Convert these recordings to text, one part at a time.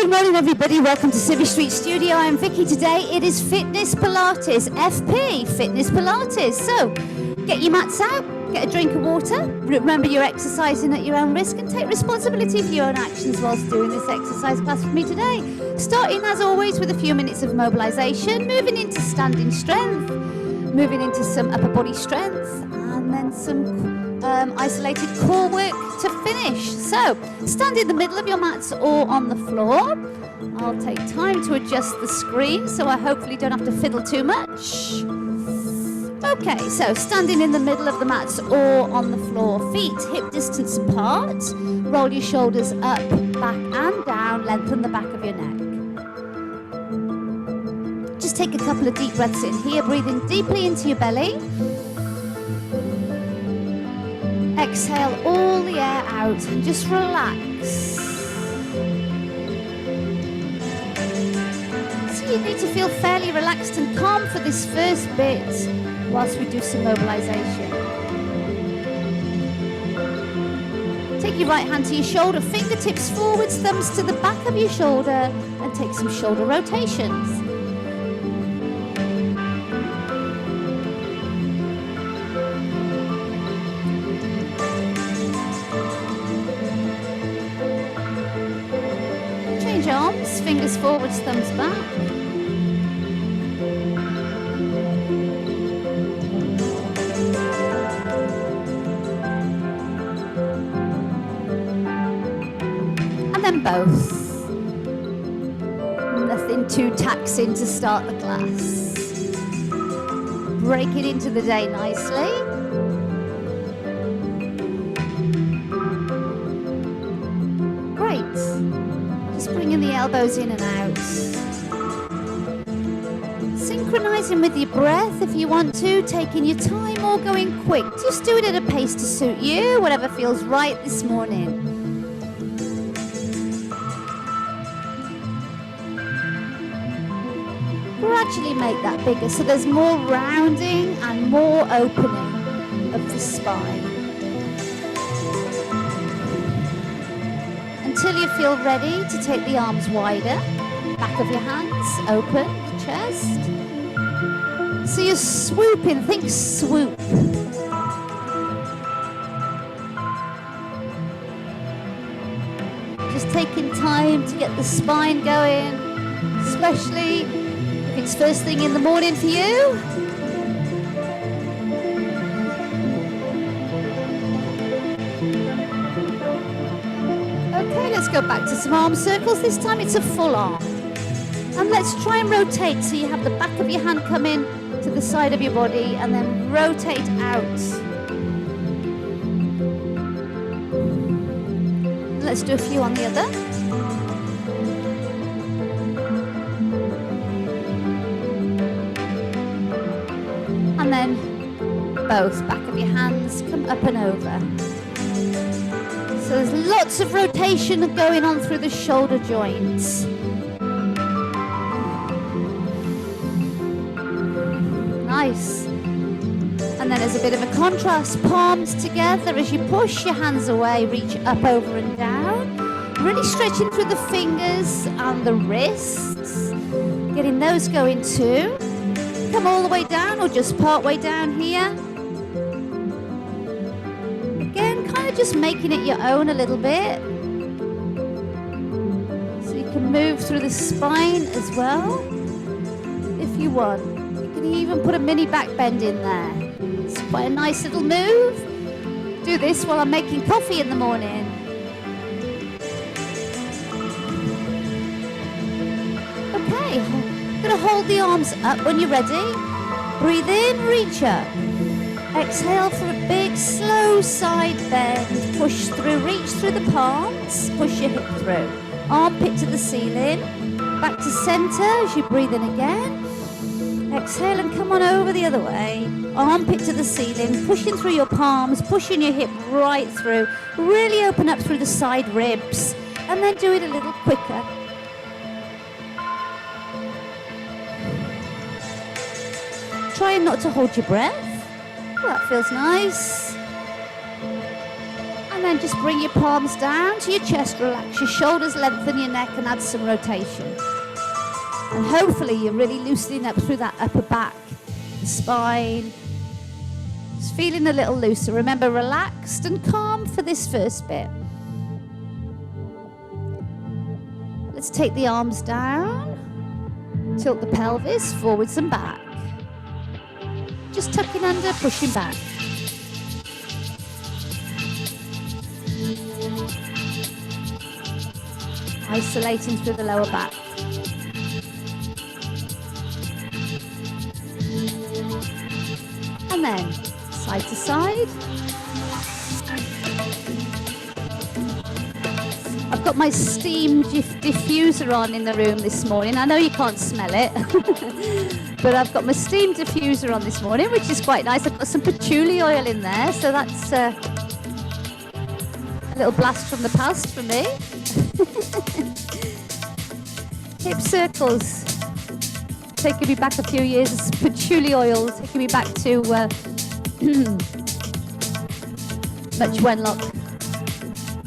Good morning, everybody. Welcome to Civvy Street Studio. I'm Vicky. Today it is Fitness Pilates, FP, Fitness Pilates. So get your mats out, get a drink of water. Remember you're exercising at your own risk and take responsibility for your own actions whilst doing this exercise class with me today. Starting, as always, with a few minutes of mobilization, moving into standing strength, moving into some upper body strength, and then some isolated core work to finish. So stand in the middle of your mats or on the floor. I'll take time to adjust the screen so I hopefully don't have to fiddle too much. Okay, so standing in the middle of the mats or on the floor, feet hip distance apart, roll your shoulders up, back and down, lengthen the back of your neck. Just take a couple of deep breaths in here, breathing deeply into your belly. Exhale all the air out and just relax. So you need to feel fairly relaxed and calm for this first bit whilst we do some mobilization. Take your right hand to your shoulder, fingertips forwards, thumbs to the back of your shoulder, and take some shoulder rotations. Arms, fingers forwards, thumbs back. And then both. Nothing too taxing to start the class. Break it into the day nicely. Bringing the elbows in and out. Synchronizing with your breath if you want to, taking your time or going quick. Just do it at a pace to suit you, whatever feels right this morning. Gradually make that bigger so there's more rounding and more opening of the spine. Until you feel ready to take the arms wider, back of your hands, open the chest. So you're swooping, think swoop. Just taking time to get the spine going, especially if it's first thing in the morning for you. Let's go back to some arm circles. This time it's a full arm. And let's try and rotate so you have the back of your hand come in to the side of your body and then rotate out. Let's do a few on the other. And then both back of your hands come up and over. So there's lots of rotation going on through the shoulder joints. Nice. And then as a bit of a contrast, palms together as you push your hands away, reach up, over and down. Really stretching through the fingers and the wrists. Getting those going too. Come all the way down or just part way down here. Just making it your own a little bit. So you can move through the spine as well if you want. You can even put a mini back bend in there. It's quite a nice little move. Do this while I'm making coffee in the morning. Okay, I'm going to hold the arms up when you're ready. Breathe in, reach up. Exhale for a big, slow side bend. Push through, reach through the palms. Push your hip through. Armpit to the ceiling. Back to center as you breathe in again. Exhale and come on over the other way. Armpit to the ceiling. Pushing through your palms. Pushing your hip right through. Really open up through the side ribs. And then do it a little quicker. Try not to hold your breath. Oh, that feels nice. And then just bring your palms down to your chest, relax your shoulders, lengthen your neck and add some rotation. And hopefully you're really loosening up through that upper back, the spine. Just feeling a little looser. Remember, relaxed and calm for this first bit. Let's take the arms down, tilt the pelvis forwards and back. Just tucking under, pushing back. Isolating through the lower back. And then side to side. I've got my steam diffuser on in the room this morning. I know you can't smell it, but I've got my steam diffuser on this morning, which is quite nice. I've got some patchouli oil in there, so that's a little blast from the past for me. Hip circles, taking me back a few years. Patchouli oil, taking me back to much Wenlock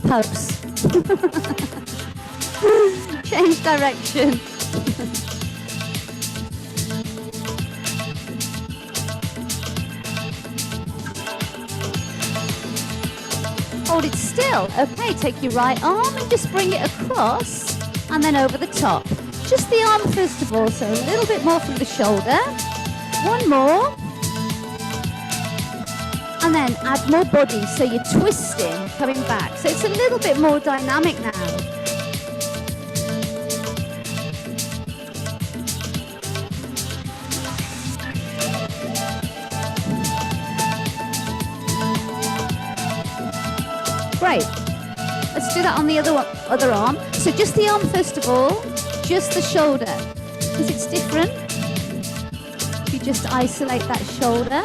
pubs. Change direction. Hold it still. Okay, take your right arm and just bring it across and then over the top. Just the arm first of all, so a little bit more from the shoulder. One more. And then add more body, so you're twisting, coming back. So it's a little bit more dynamic now. Great. Let's do that on the other arm. So just the arm first of all, just the shoulder, because it's different. You just isolate that shoulder.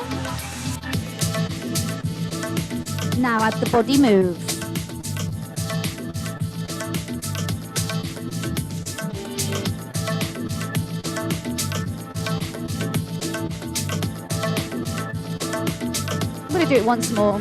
Now add the body move. I'm going to do it once more.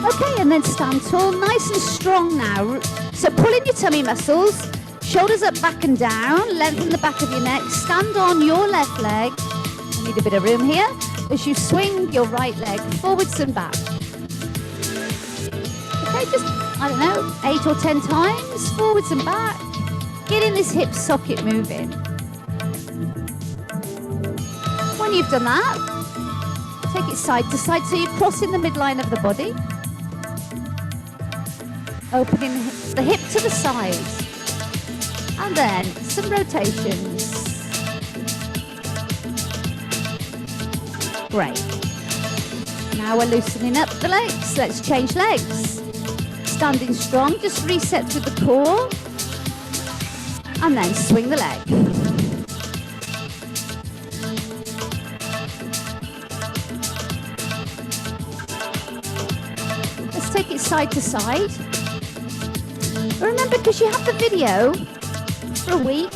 Okay, and then stand tall, nice and strong now. So pull in your tummy muscles, shoulders up, back and down, lengthen the back of your neck, stand on your left leg. I need a bit of room here. As you swing your right leg forwards and back. Okay, just, 8 or 10 times, forwards and back. Getting this hip socket moving. When you've done that, take it side to side so you're crossing the midline of the body. Opening the hip to the side. And then some rotations. Great. Now we're loosening up the legs. Let's change legs. Standing strong, just reset through the core. And then swing the leg. Let's take it side to side. Remember, because you have the video for a week,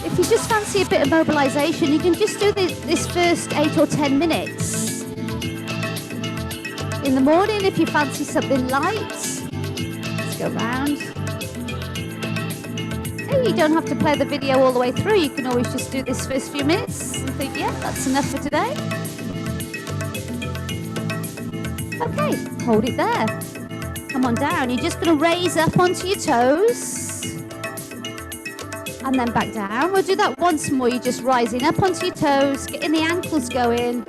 if you just fancy a bit of mobilization, you can just do this first 8 or 10 minutes. In the morning, if you fancy something light, let's go round. Hey, you don't have to play the video all the way through. You can always just do this first few minutes and think, yeah, that's enough for today. Okay, hold it there. Come on down. You're just going to raise up onto your toes. And then back down. We'll do that once more. You're just rising up onto your toes, getting the ankles going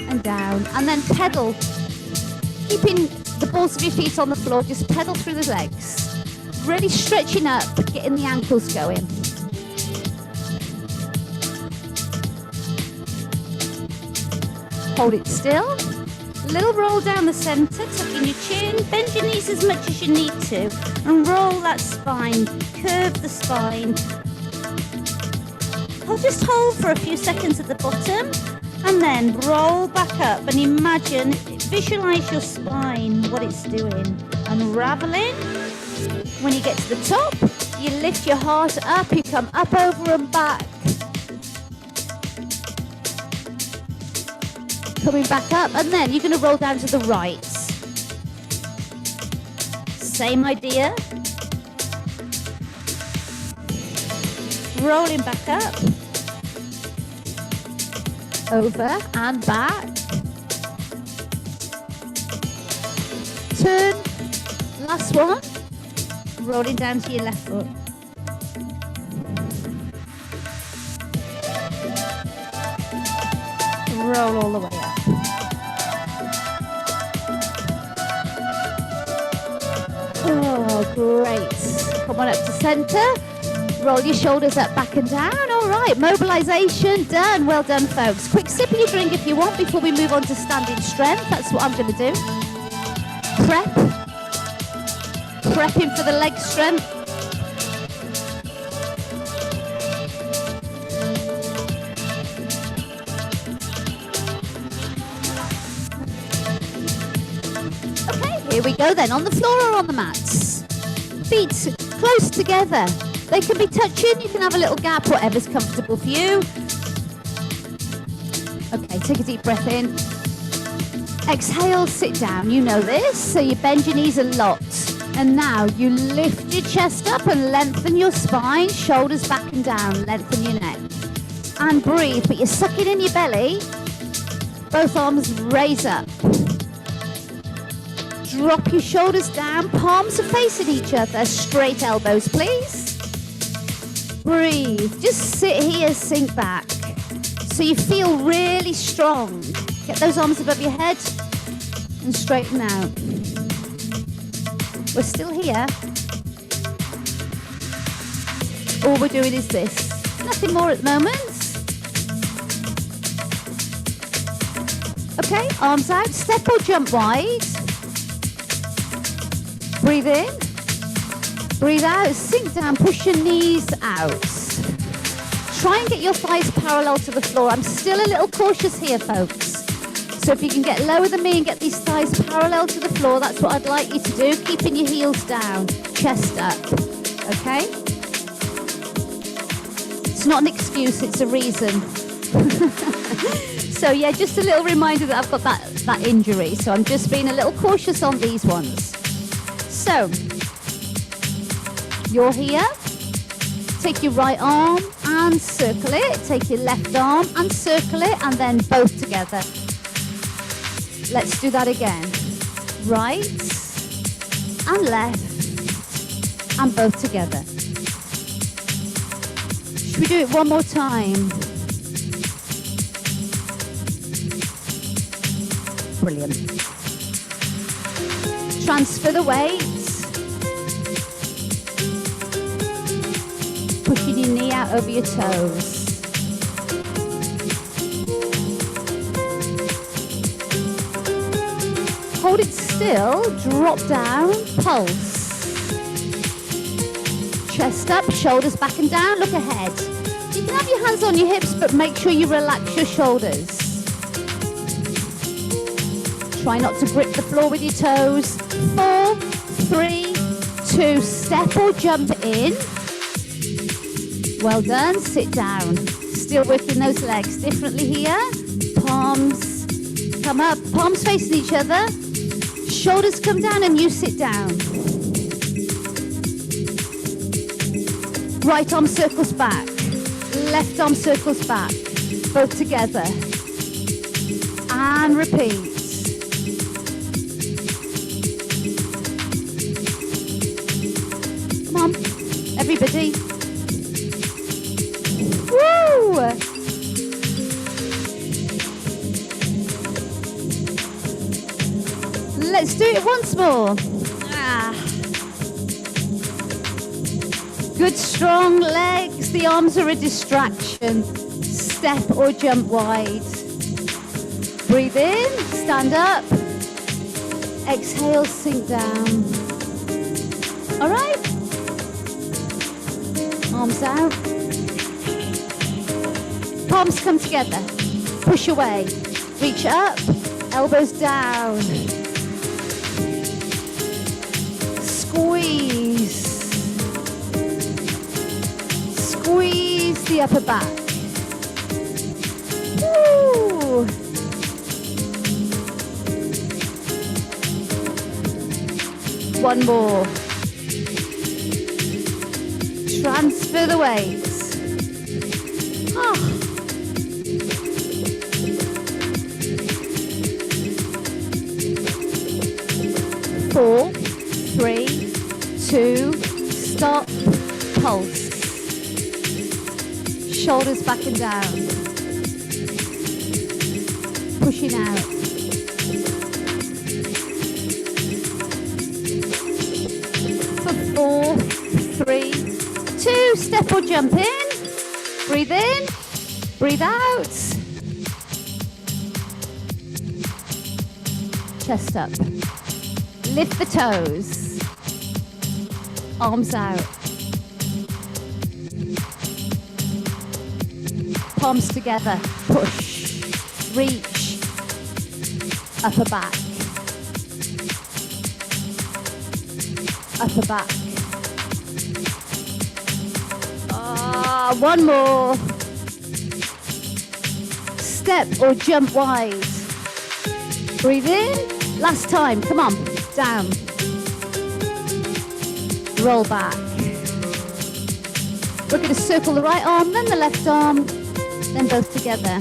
and down. And then pedal. Keeping the balls of your feet on the floor, just pedal through the legs. Really stretching up, getting the ankles going. Hold it still. Little roll down the centre, tucking your chin, bend your knees as much as you need to, and roll that spine, curve the spine. I'll just hold for a few seconds at the bottom, and then roll back up and imagine, visualise your spine, what it's doing. Unravelling. When you get to the top, you lift your heart up, you come up, over and back. Coming back up, and then you're going to roll down to the right. Same idea. Rolling back up. Over and back. Turn. Last one. Rolling down to your left foot. Roll all the way up. Oh, great. Come on up to center. Roll your shoulders up, back and down. All right, mobilization done. Well done, folks. Quick sip of your drink if you want before we move on to standing strength. That's what I'm going to do. Prepping for the leg strength. Okay, here we go then. On the floor or on the mats? Feet close together. They can be touching, you can have a little gap, whatever's comfortable for you. Okay, take a deep breath in. Exhale, sit down. You know this, so you bend your knees a lot. And now you lift your chest up and lengthen your spine, shoulders back and down, lengthen your neck. And breathe, but you're sucking in your belly. Both arms raise up. Drop your shoulders down, palms are facing each other, straight elbows, please. Breathe, just sit here, sink back. So you feel really strong. Get those arms above your head and straighten out. We're still here. All we're doing is this. Nothing more at the moment. Okay, arms out, step or jump wide. Breathe in. Breathe out, sink down, push your knees out. Try and get your thighs parallel to the floor. I'm still a little cautious here, folks. So if you can get lower than me and get these thighs parallel to the floor, that's what I'd like you to do. Keeping your heels down, chest up, okay? It's not an excuse, it's a reason. So yeah, just a little reminder that I've got that injury. So I'm just being a little cautious on these ones. So, you're here. Take your right arm and circle it. Take your left arm and circle it, and then both together. Let's do that again. Right and left and both together. Should we do it one more time? Brilliant. Transfer the weight. Pushing your knee out over your toes. Hold it still, drop down, pulse. Chest up, shoulders back and down, look ahead. You can have your hands on your hips, but make sure you relax your shoulders. Try not to grip the floor with your toes. 4, 3, 2, step or jump in. Well done, sit down. Still working those legs differently here. Palms come up, palms facing each other. Shoulders come down and you sit down. Right arm circles back. Left arm circles back. Both together. And repeat. Come on, everybody. Woo! Let's do it once more. Good strong legs. The arms are a distraction. Step or jump wide. Breathe in, stand up. Exhale, sink down. All right. Arms out. Palms come together. Push away. Reach up. Elbows down. Squeeze. Squeeze the upper back. Woo. One more. Transfer the weights. Ah. 4, 3, 2, stop, pulse. Shoulders back and down. Pushing out. For 4, 3, 2, step or jump in. Breathe in, breathe out. Chest up. Lift the toes. Arms out. Palms together. Push. Reach. Upper back. Upper back. One more. Step or jump wide. Breathe in. Last time. Come on. Down. Roll back. We're going to circle the right arm, then the left arm, then both together.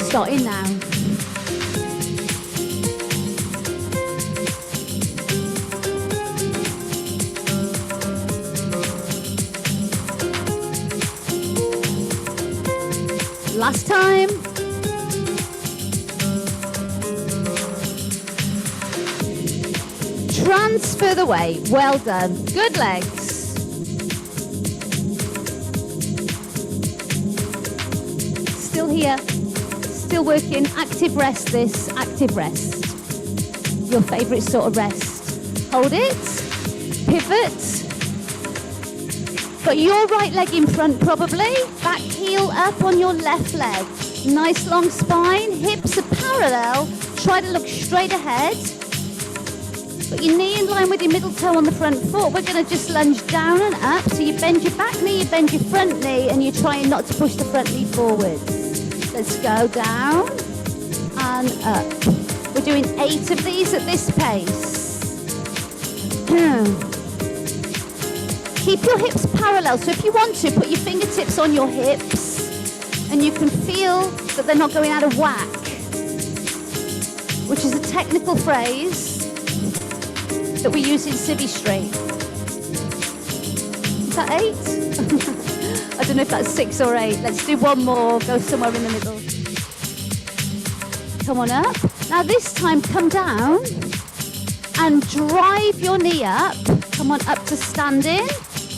Starting now. Last time. Transfer the weight. Well done. Good legs. Still here. Still working. Active rest this. Active rest. Your favourite sort of rest. Hold it. Pivot. Got your right leg in front probably. Back heel up on your left leg. Nice long spine. Hips are parallel. Try to look straight ahead. Put your knee in line with your middle toe on the front foot. We're going to just lunge down and up. So you bend your back knee, you bend your front knee, and you're trying not to push the front knee forwards. Let's go down and up. We're doing 8 of these at this pace. Keep your hips parallel. So if you want to, put your fingertips on your hips, and you can feel that they're not going out of whack, which is a technical phrase that we use in Civvy Street. Is that 8? I don't know if that's 6 or 8. Let's do one more, go somewhere in the middle. Come on up. Now this time, come down and drive your knee up. Come on up to standing.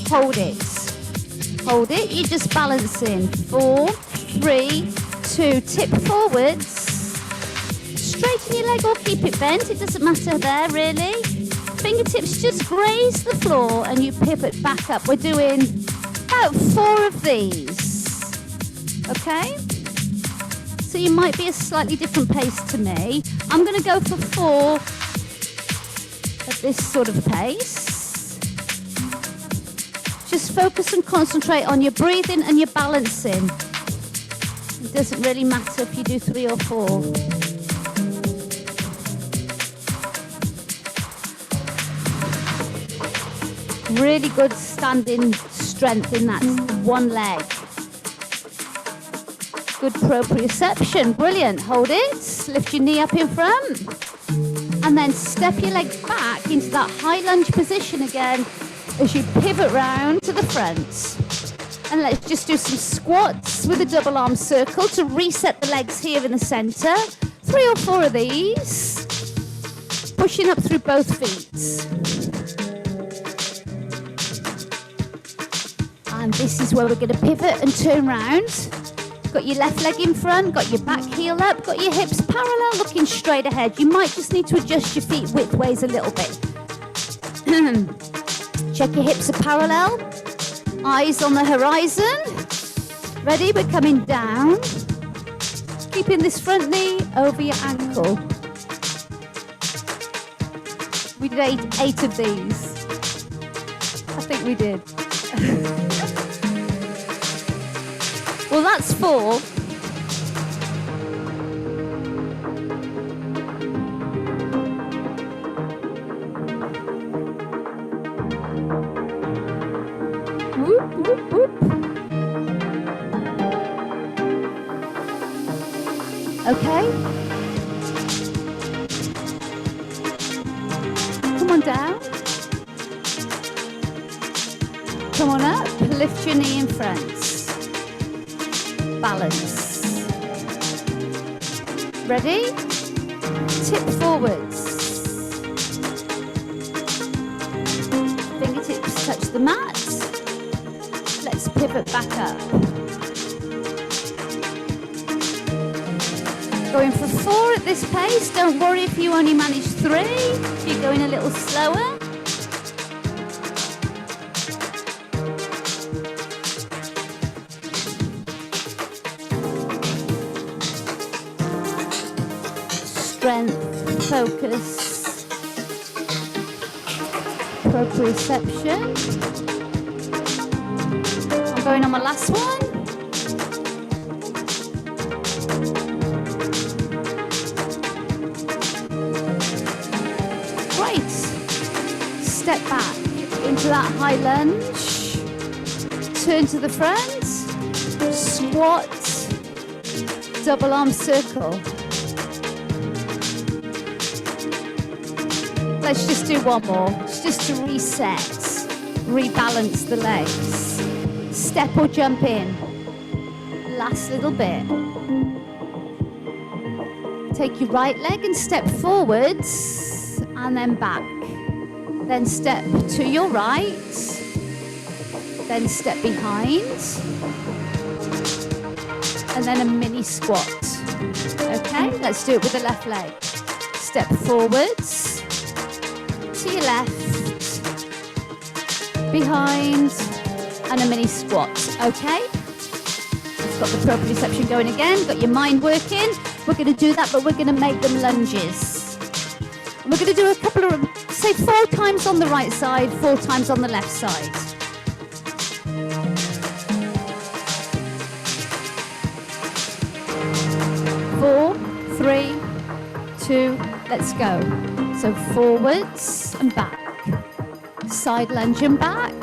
Hold it. Hold it. You're just balancing. 4, 3, 2. Tip forwards. Straighten your leg or keep it bent. It doesn't matter there, really. Fingertips just graze the floor and you pivot back up. We're doing about 4 of these. Okay? So you might be a slightly different pace to me. I'm going to go for 4 at this sort of pace. Just focus and concentrate on your breathing and your balancing. It doesn't really matter if you do 3 or 4. Really good standing strength in that one leg. Good proprioception. Brilliant. Hold it. Lift your knee up in front. And then step your leg back into that high lunge position again as you pivot round to the front. And let's just do some squats with a double arm circle to reset the legs here in the center. 3 or 4 of these. Pushing up through both feet. And this is where we're going to pivot and turn round. Got your left leg in front, got your back heel up, got your hips parallel, looking straight ahead. You might just need to adjust your feet widthways a little bit. Check your hips are parallel. Eyes on the horizon. Ready? We're coming down. Keeping this front knee over your ankle. We did 8 of these. I think we did. Well, that's 4. okay? Come on down. Come on up, lift your knee in front. Balance. Ready? Tip forwards. Fingertips touch the mat. Let's pivot back up. Going for 4 at this pace. Don't worry if you only manage 3. If you're going a little slower. Strength, focus, proprioception. I'm going on my last one. Great. Step back into that high lunge. Turn to the front. Squat. Double arm circle. Let's just do one more. It's just to reset, rebalance the legs. Step or jump in. Last little bit. Take your right leg and step forwards and then back. Then step to your right. Then step behind. And then a mini squat. Okay, let's do it with the left leg. Step forwards. To your left, behind, and a mini squat, okay? Got the proprioception going again, got your mind working. We're going to do that, but we're going to make them lunges. And we're going to do a couple of, say 4 times on the right side, 4 times on the left side. Four, 3, 2, let's go. So forwards and back. Side lunge and back.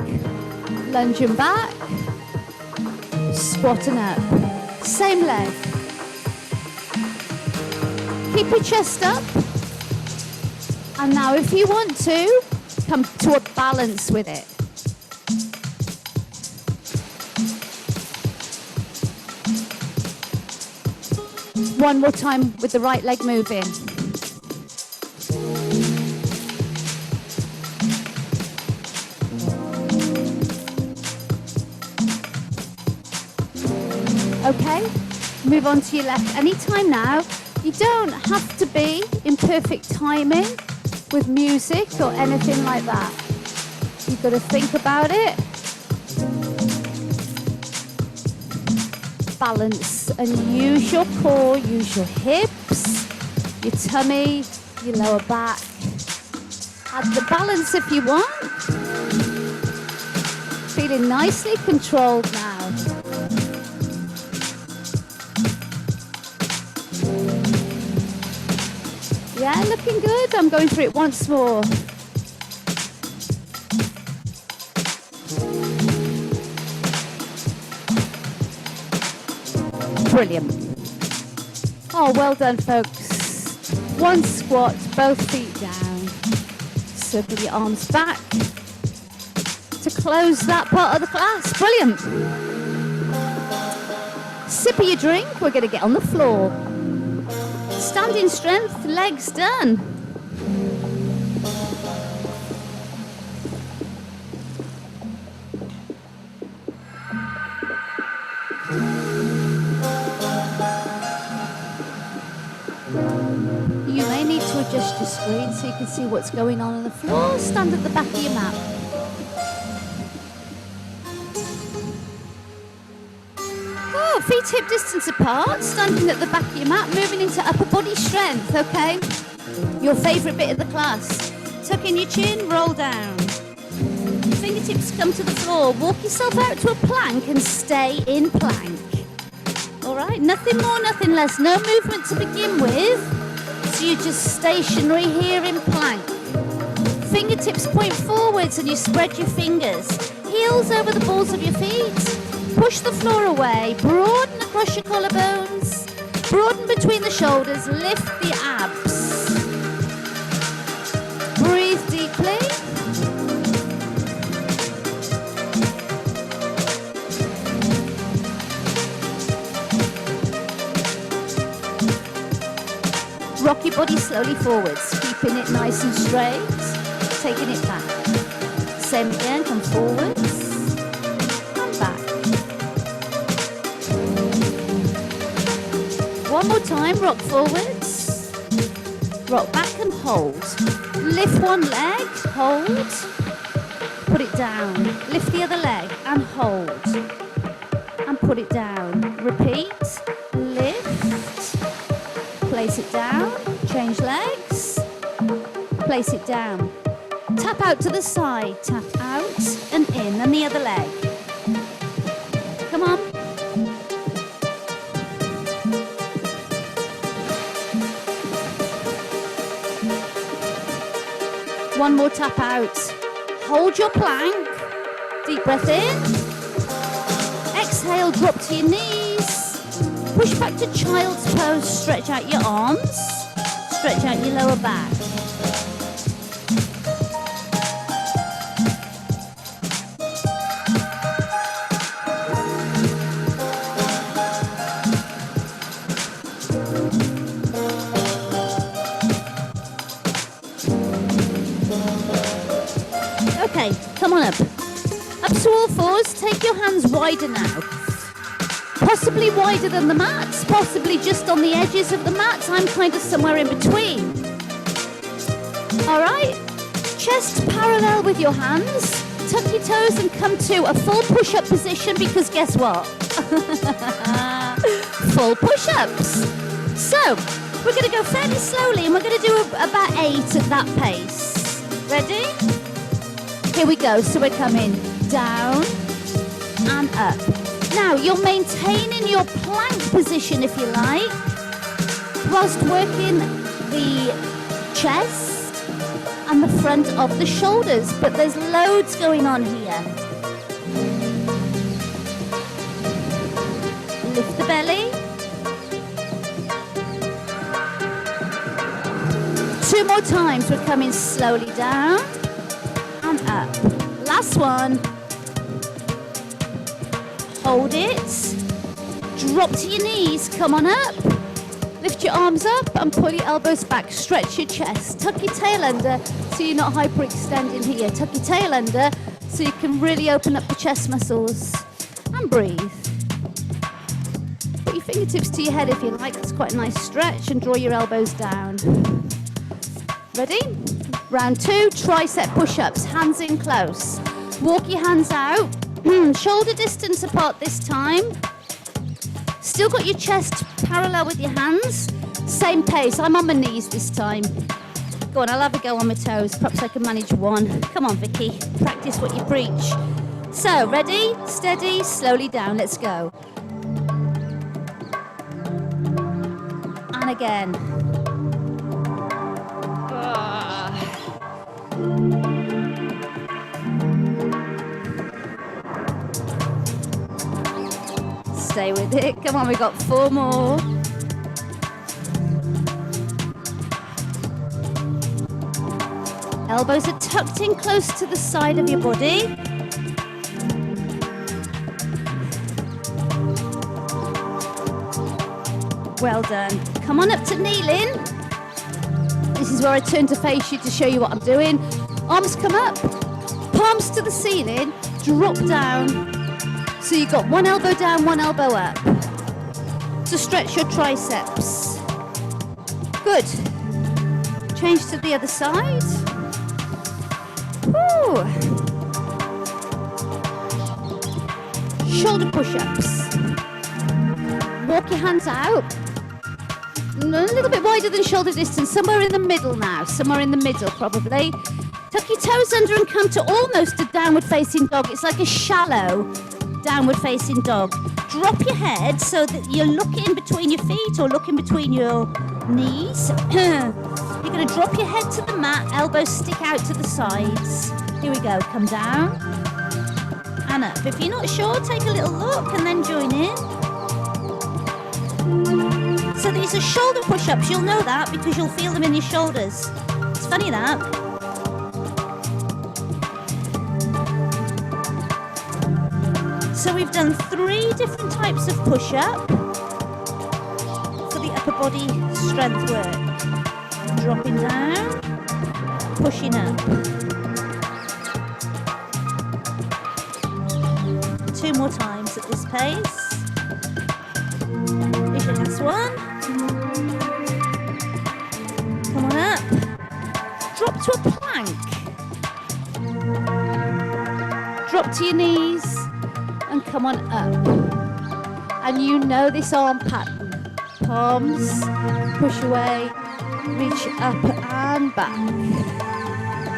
Lunge and back. Squat and up. Same leg. Keep your chest up. And now if you want to, come to a balance with it. One more time with the right leg moving. Okay, move on to your left anytime now. You don't have to be in perfect timing with music or anything like that. You've got to think about it. Balance and use your core, use your hips, your tummy, your lower back. Add the balance if you want. Feeling nicely controlled now. Yeah, looking good. I'm going through it once more. Brilliant. Oh, well done, folks. One squat, both feet down. Circle your arms back to close that part of the class. Brilliant. Sip of your drink. We're going to get on the floor. Standing strength, legs done. You may need to adjust your screen so you can see what's going on the floor. Stand at the back of your mat. Oh, feet hip distance apart, standing at the back of your mat, moving into upper body strength, okay? Your favourite bit of the class. Tuck in your chin, roll down. Fingertips come to the floor. Walk yourself out to a plank and stay in plank. All right, nothing more, nothing less. No movement to begin with. So you're just stationary here in plank. Fingertips point forwards and you spread your fingers. Heels over the balls of your feet. Push the floor away. Broaden across your collarbones. Broaden between the shoulders, lift the abs. Breathe deeply. Rock your body slowly forwards, keeping it nice and straight, taking it back. Same again, come forwards and back. One more time, rock forwards, rock back and hold. Lift one leg, hold, put it down. Lift the other leg and hold, and put it down. Repeat, lift, place it down, change legs, place it down. Tap out to the side, tap out and in, and the other leg. Come on. One more tap out. Hold your plank. Deep breath in. Exhale, drop to your knees. Push back to child's pose. Stretch out your arms. Stretch out your lower back. Okay, come on up. Up to all fours, take your hands wider now. Possibly wider than the mats, possibly just on the edges of the mats. I'm kind of somewhere in between. All right, chest parallel with your hands. Tuck your toes and come to a full push-up position because guess what? Full push-ups. So, we're going to go fairly slowly and we're going to do about 8 at that pace. Ready? Here we go. So we're coming down and up. Now, you're maintaining your plank position, if you like, whilst working the chest and the front of the shoulders. But there's loads going on here. Lift the belly. 2 more times. We're coming slowly down and up. Last one. Hold it. Drop to your knees. Come on up. Lift your arms up and pull your elbows back. Stretch your chest. Tuck your tail under so you're not hyperextending here. Tuck your tail under so you can really open up the chest muscles. And breathe. Put your fingertips to your head if you like. That's quite a nice stretch. And draw your elbows down. Ready? Round 2, tricep push-ups. Hands in close. Walk your hands out. Shoulder distance apart this time. Still got your chest parallel with your hands. Same pace. I'm on my knees this time. Go on, I'll have a go on my toes. Perhaps I can manage one. Come on, Vicky. Practice what you preach. So, ready? Steady. Slowly down. Let's go. And again. Stay with it. Come on, we've got 4 more. Elbows are tucked in close to the side of your body. Well done. Come on up to kneeling. This is where I turn to face you to show you what I'm doing. Arms come up, palms to the ceiling, drop down. So you've got one elbow down, one elbow up. To stretch your triceps. Good. Change to the other side. Woo. Shoulder push-ups. Walk your hands out. A little bit wider than shoulder distance. Somewhere in the middle now. Somewhere in the middle, probably. Tuck your toes under and come to almost a downward facing dog. It's like a shallow downward facing dog. Drop your head so that you're looking between your feet or looking between your knees. You're going to drop your head to the mat, elbows stick out to the sides. Here we go, come down and up. If you're not sure, take a little look and then join in. So these are shoulder push-ups. You'll know that because you'll feel them in your shoulders. It's funny that. So we've done 3 different types of push-up for the upper body strength work. Dropping down, pushing up. 2 more times at this pace. Here's your last one. Come on up. Drop to a plank. Drop to your knees and come on up. And you know this arm pattern. Palms, push away, reach up and back.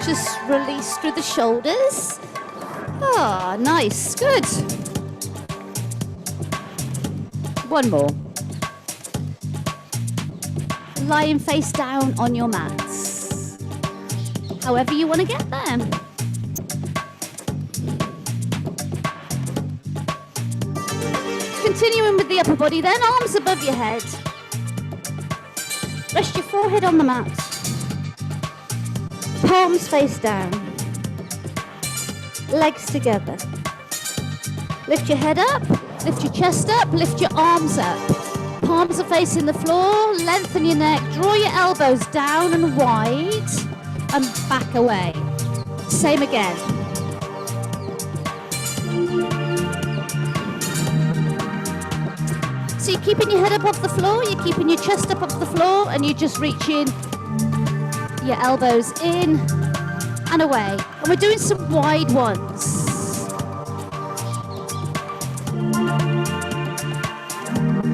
Just release through the shoulders. Ah, nice, good. One more. Lying face down on your mats. However you want to get there. Continuing with the upper body then, arms above your head. Rest your forehead on the mat. Palms face down. Legs together. Lift your head up, lift your chest up, lift your arms up. Palms are facing the floor, lengthen your neck, draw your elbows down and wide and back away. Same again. So you're keeping your head up off the floor, you're keeping your chest up off the floor, and you're just reaching your elbows in and away. And we're doing some wide ones.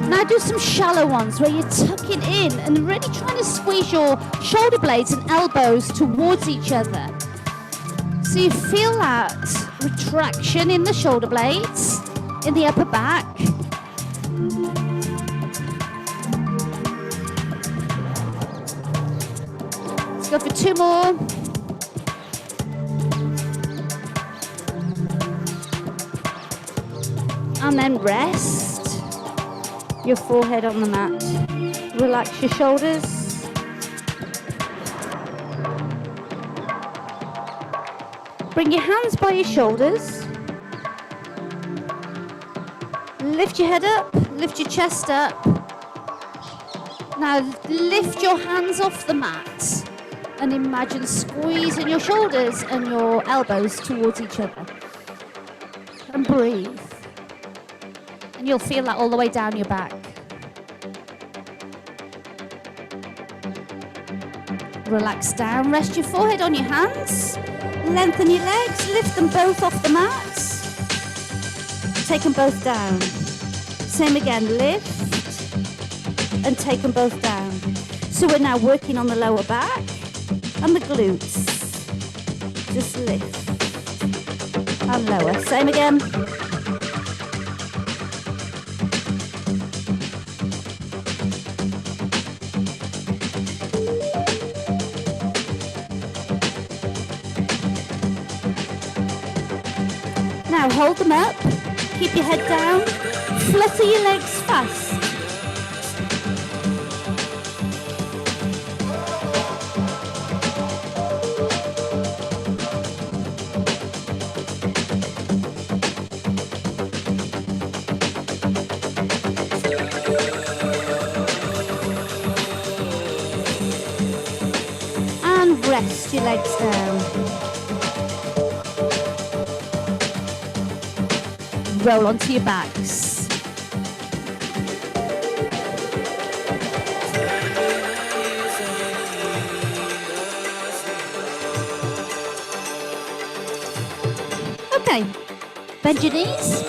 Now do some shallow ones where you're tucking in and really trying to squeeze your shoulder blades and elbows towards each other. So you feel that retraction in the shoulder blades, in the upper back. Let's go for 2 more. And then rest. Your forehead on the mat. Relax your shoulders. Bring your hands by your shoulders. Lift your head up, lift your chest up. Now lift your hands off the mat and imagine squeezing your shoulders and your elbows towards each other. And breathe. And you'll feel that all the way down your back. Relax down, rest your forehead on your hands. Lengthen your legs, lift them both off the mat. Take them both down. Same again, lift and take them both down. So we're now working on the lower back and the glutes. Just lift and lower. Same again. Now hold them up, keep your head down, flutter your legs fast. And rest your legs down. Roll onto your backs. Okay, bend your knees.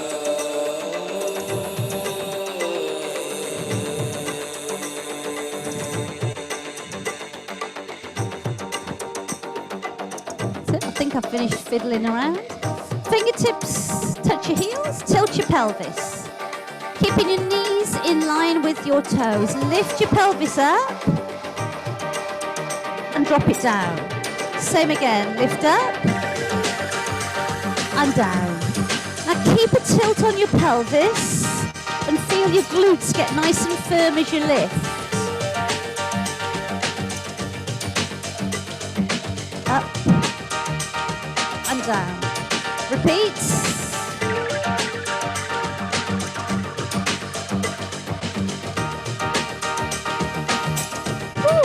That's it. I think I've finished fiddling around. Fingertips touch your heels, tilt your pelvis. Keeping your knees in line with your toes. Lift your pelvis up and drop it down. Same again, lift up and down. Now keep a tilt on your pelvis and feel your glutes get nice and firm as you lift. Up and down. Repeat. Woo.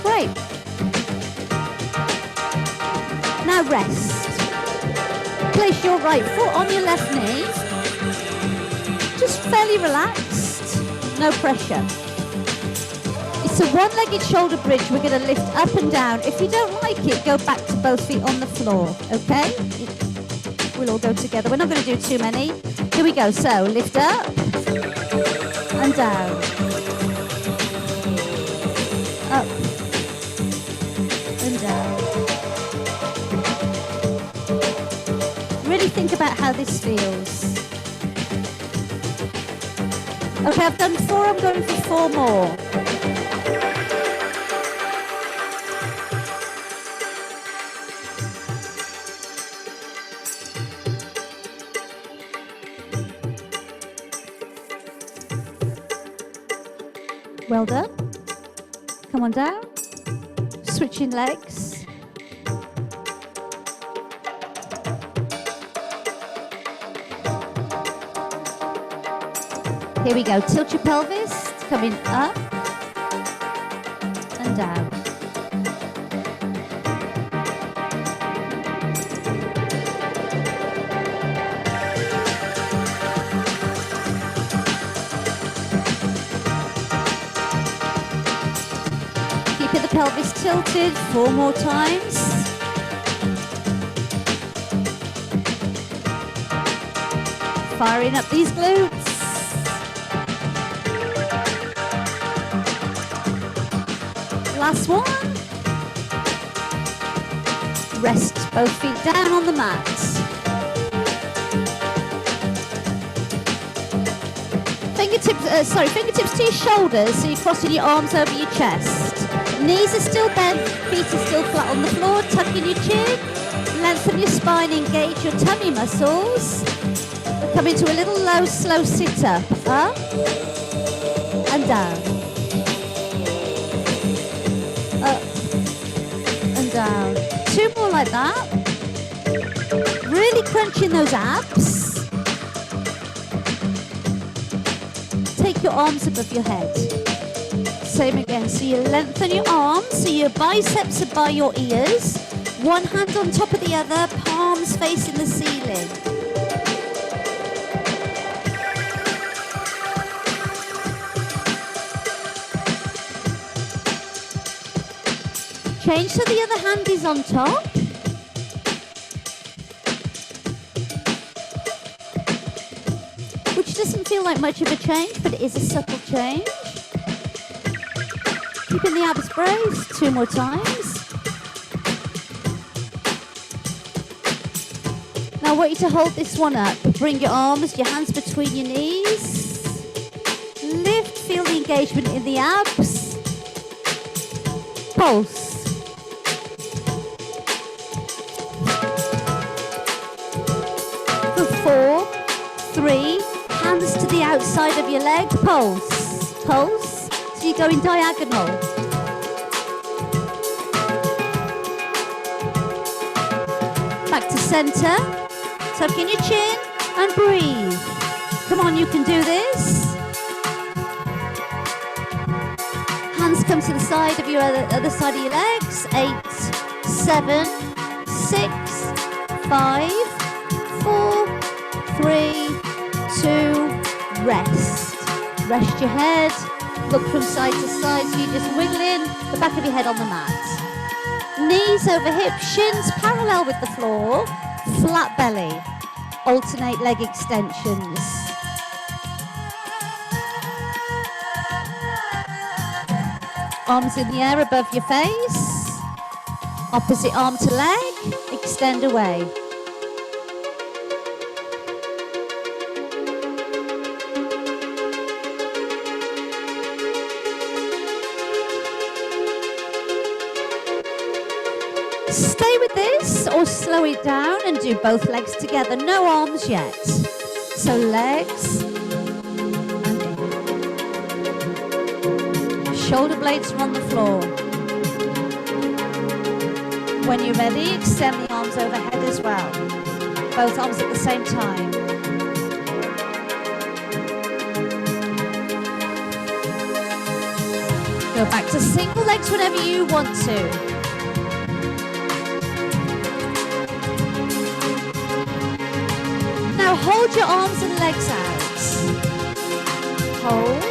Great. Now rest. Place your right foot on your left knee. Just fairly relaxed, no pressure. It's a one-legged shoulder bridge we're going to lift up and down. If you don't like it, go back to both feet on the floor, okay? We'll all go together. We're not going to do too many. Here we go. So lift up and down. Up and down. Really think about how this feels. Okay, I've done 4, I'm going for 4 more. Well done. Come on down. Switching legs. Here we go. Tilt your pelvis. Coming up and down. Keep the pelvis tilted. 4 more times. Firing up these glutes. Last one. Rest both feet down on the mat. Fingertips to your shoulders, so you're crossing your arms over your chest. Knees are still bent, feet are still flat on the floor, tucking your chin, lengthen your spine, engage your tummy muscles. We're coming to a little low, slow sit-up. Up and down. Up and down. 2 more like that. Really crunching those abs. Take your arms above your head. Same again. So you lengthen your arms, so your biceps are by your ears. One hand on top of the other, palms facing the ceiling. Change so the other hand is on top. Which doesn't feel like much of a change, but it is a subtle change. Keeping the abs braced. 2 more times. Now I want you to hold this one up. Bring your arms, your hands between your knees. Lift, feel the engagement in the abs. Pulse. For 4, 3, hands to the outside of your leg, pulse, pulse, so you're going diagonal. Back to center, tuck in your chin and breathe. Come on, you can do this. Hands come to the side of your other side of your legs. 8, 7, 6, 5, 4, 3, 2, rest. Rest your head, look from side to side, so you're just wiggling the back of your head on the mat. Knees over hips, shins parallel with the floor, flat belly. Alternate leg extensions. Arms in the air above your face. Opposite arm to leg, extend away. Stay with this or slow it down and do both legs together. No arms yet. So legs and in. shoulder blades are on the floor. When you're ready, extend the arms overhead as well. Both arms at the same time. Go back to single legs whenever you want to. Now hold your arms and legs out. Hold.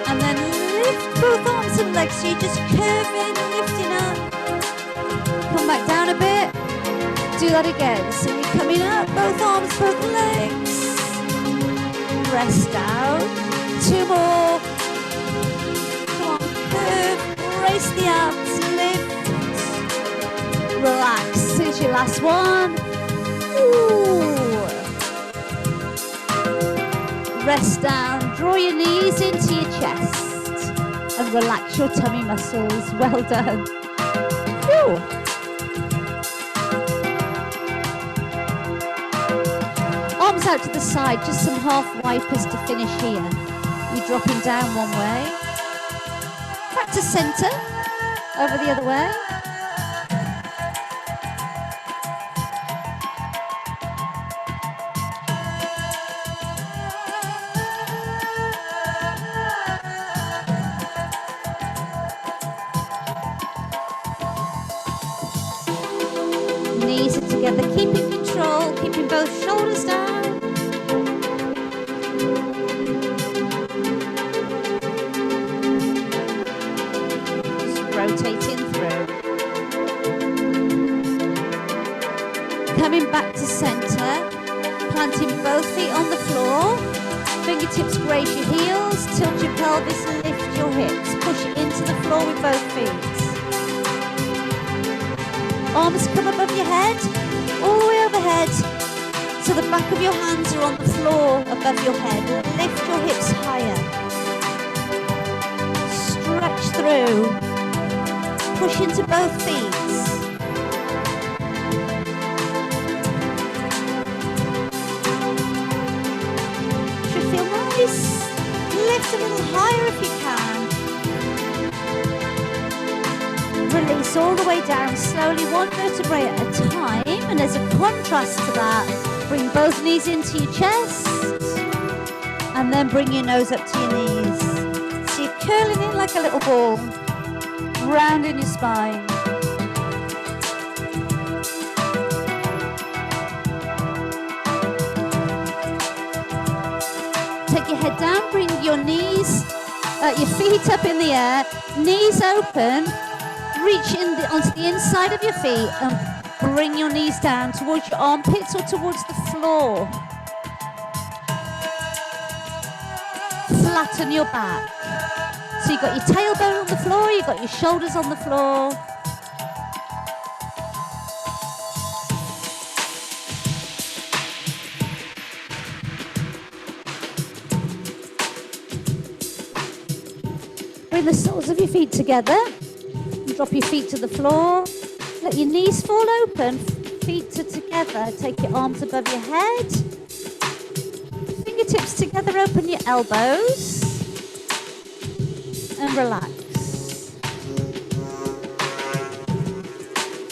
And then lift both arms and legs. So you're just curving, lifting up. Come back down a bit. Do that again. So you're coming up, both arms, both legs. Rest down. 2 more. Come on, curve. Brace the abs. Lift. Relax. This is your last one. Ooh. Rest down. Draw your knees into your chest and relax your tummy muscles. Well done. Ooh. Arms out to the side, just some half wipers to finish here. You're dropping down one way. Back to center. Over the other way. Knees are together, keeping control, keeping both shoulders down. Just rotating through. Coming back to center, planting both feet on the floor. Fingertips graze your heels, tilt your pelvis, lift your hips. Push into the floor with both feet. Arms come above your head, all the way overhead, so the back of your hands are on the floor above your head. Lift your hips higher. Stretch through. Push into both feet. Should feel nice. Lift a little higher if you can. Release all the way down, slowly, one vertebrae at a time. And as a contrast to that, bring both knees into your chest. And then bring your nose up to your knees. So you're curling in like a little ball, rounding your spine. Take your head down, bring your knees, your feet up in the air, knees open. Reach onto the inside of your feet and bring your knees down towards your armpits or towards the floor. Flatten your back. So you've got your tailbone on the floor, you've got your shoulders on the floor. Bring the soles of your feet together. Drop your feet to the floor. Let your knees fall open. Feet are together. Take your arms above your head. Fingertips together. Open your elbows. And relax.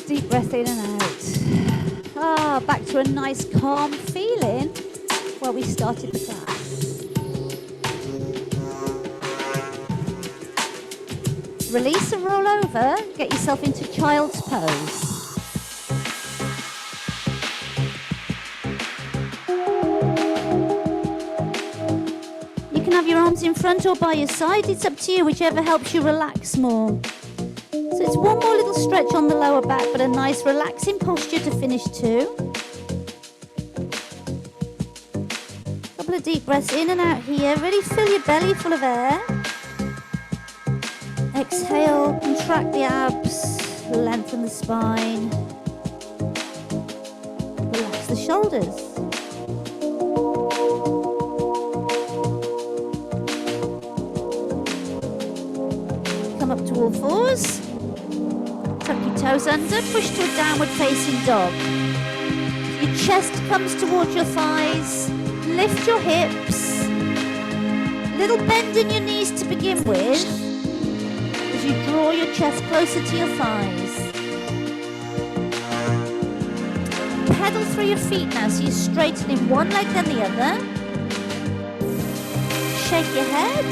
Deep breath in and out. Back to a nice calm feeling where we started the class. Release and roll over. Get yourself into child's pose. You can have your arms in front or by your side. It's up to you, whichever helps you relax more. So it's one more little stretch on the lower back, but a nice relaxing posture to finish too. Couple of deep breaths in and out here. Really fill your belly full of air. Exhale, contract the abs, lengthen the spine, relax the shoulders. Come up to all fours, tuck your toes under, push to a downward facing dog. Your chest comes towards your thighs, lift your hips, Little bend in your knees to begin with as you draw your chest closer to your thighs. Pedal through your feet now, so you're straightening one leg then the other. Shake your head.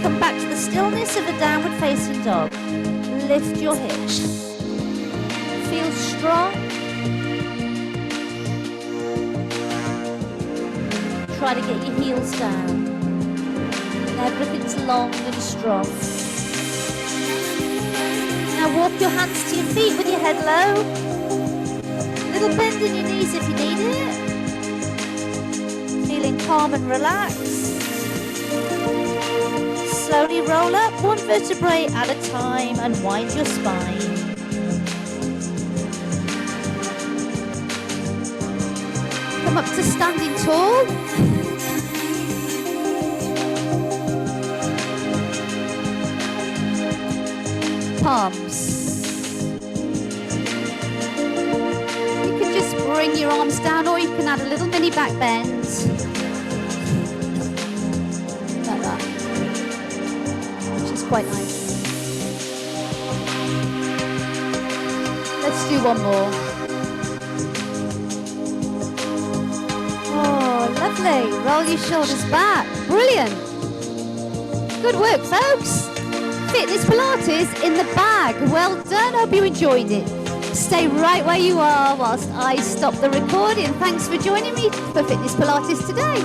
Come back to the stillness of a downward facing dog. Lift your hips. Feel strong. Try to get your heels down. Everything's long and strong. Now walk your hands to your feet with your head low. Little bend in your knees if you need it. Feeling calm and relaxed. Slowly roll up one vertebrae at a time and wind your spine. Come up to standing tall. Palms. You can just bring your arms down, or you can add a little mini back bend. Like that. Which is quite nice. Let's do one more. Oh, lovely. Roll your shoulders back. Brilliant. Good work, folks. Fitness Pilates in the bag. Well done. Hope you enjoyed it. Stay right where you are whilst I stop the recording. Thanks for joining me for Fitness Pilates today.